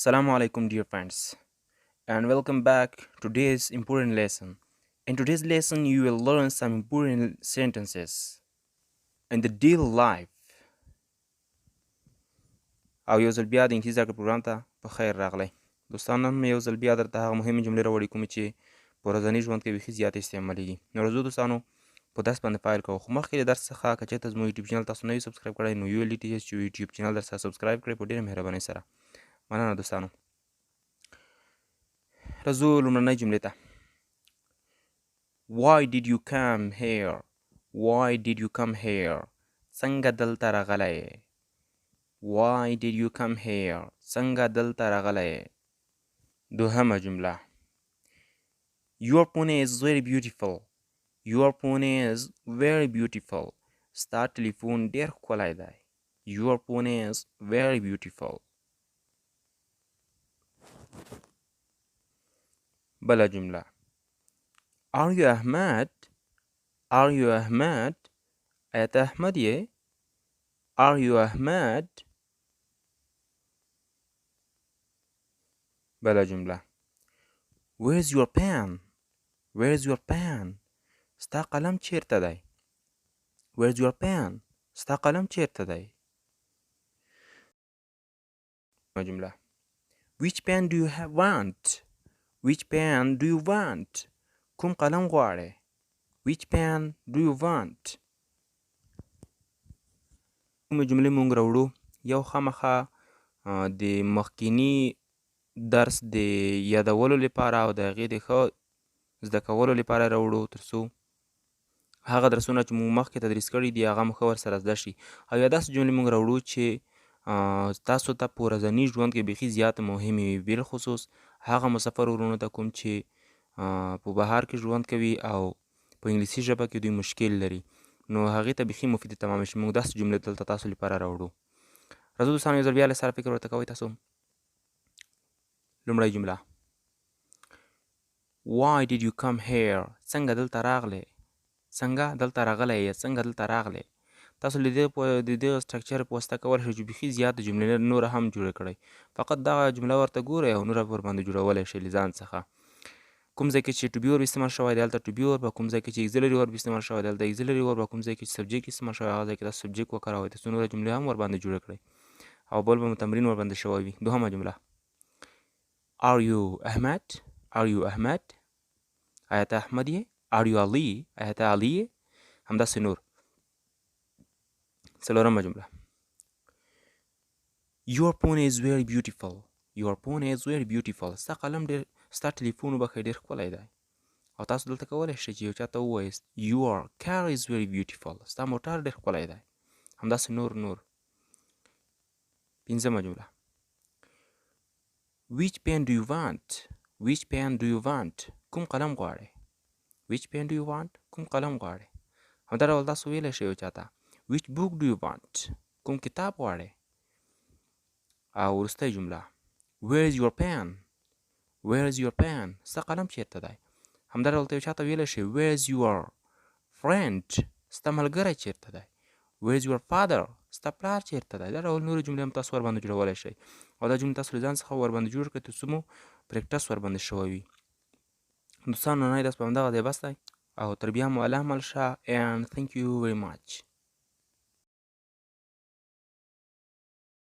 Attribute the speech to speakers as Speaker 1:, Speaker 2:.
Speaker 1: Assalamu alaikum, dear friends, and welcome back to today's important lesson. In today's lesson, you will learn some important sentences in the daily life. او یو ځل بیا د انګلیسي زده کړې پروګرام ته په خیر راغلی. دوستان، نن مې یو ځل بیا درته هغه مهمې جملې راوړې کومې چې په ورځني ژوند کې بیخي زیات استعمالېږي. نو راځو دوستانو په درس باندې پیل کوو. خو مخکې د درس څخه که چېرته زموږ یوټیوب چینل تاسو نه یو سبسکرایب کړی نو ULD چې یوټیوب چینل درسره سبسکرایب کړئ په ډېره مهربانۍ سره. مننه دوستانو. راځو لومړنۍ جملې ته. Why did you come here? Why did you come here? څنګه دلته راغلی؟ Why did you come here? څنګه دلته راغلی؟ دوهمه جمله. Your phone is very beautiful. Your phone is very beautiful. ستا ټلیفون ډېر ښکلی دی. Your phone is very beautiful. بله جمله. Are you Ahmed? Are you Ahmed? آیا ته احمد یې؟ Are you Ahmed? بله جمله. Where's your pen? Where's your pen? ستا قلم چیرته دی؟ Where's your pen? ستا قلم چیرته دی؟ جمله. Which pen do you want? Which pen do you want? کوم قلم غواړې؟ Which pen do you want? کومې جملې مونږ راوړو؟ یو خامخا د مخکینی درس د یادولو لپاره او د هغې د ښه زده کولو لپاره راوړو تر څو هغه درسونه چې مونږ مخکې تدریس کړي دي هغه مو ښه ورسره زده شي. او یا داسې جملې مونږ راوړو چې تاسو ته په ورځني ژوند کې بیخي زیات مهمې وي، بالخصوص هغه مسافر ورونو ته کوم چې په بهر کې ژوند کوي او په انګلیسي ژبه کې دوی مشکل لري، نو هغې ته بیخي مفیدې تمامې شي. موږ داسې جملې دلته تاسو لپاره راوړو. راځو دوستانو یو ځل بیا له سره فکر ورته کوئ تاسو. لومړی جمله. Why did you come here? څنګه دلته راغلی؟ څنګه دلته راغلی یا څنګه دلته راغلی؟ تاسو د دې سټرکچر په واسطه کولی شئ چې بیخي زیات جملې نوره هم جوړه کړئ. فقط دغه جمله ورته ګورئ او نوره ورباندې جوړولی شئ له ځان څخه. کوم ځای کې چې ټو بي ورب استعمال شوی دی هلته ټو بي ورب، کوم ځای کې چې اګزیلري ورب استعمال شوی دی هلته اګزیلري ورب، کوم ځای کې چې سبجیکټ استعمال شوی هغه ځای کې تاسو سبجیکټ وکاروئ تر څو نوره جملې هم ورباندې جوړه کړئ او بل به مو تمرین ورباندې شوی وي. دوهمه جمله. Are you Ahmed? Are you Ahmed? آیا ته احمد یې؟ Are you Ali? آیا ته علي یې؟ همداسې نور. څلورمه جمله. Your phone is very beautiful. Your phone is very beautiful. ستا قلم ډېر ستا ټلیفون وبښئ ډېر ښکلی دی. او تاسو دلته کولی شئ چې یو چا ته ووایاست Your car is very beautiful. ستا موټر ډېر ښکلی دی. همداسې نور. پنځمه جمله. Which pen do you want? Which pen do you want? کوم قلم غواړې؟ Which pen do you want? کوم قلم غواړې؟ همدا ډول تاسو ویلی شئ یو چا ته Which book do you want? کوم کتاب غواړې؟ او وروستۍ جمله. Where is your pen? Where is your pen? ستا قلم چیرته دی؟ همدا ډول ته یو چا ته ویلی شئ Where is your friend? ستا ملګری چیرته دی؟ Where is your father? ستا پلار چیرته دی؟ دا ډول نورې جملې هم تاسو ورباندې جوړولی شئ او دا جملې تاسو له ځان څخه ورباندې جوړ کړئ تر څو مو پریکټس ورباندې شوی وي. دوستانو نننی درس په همدغه ځای بس دی او تر بیا مو الله مل شه and thank you very much.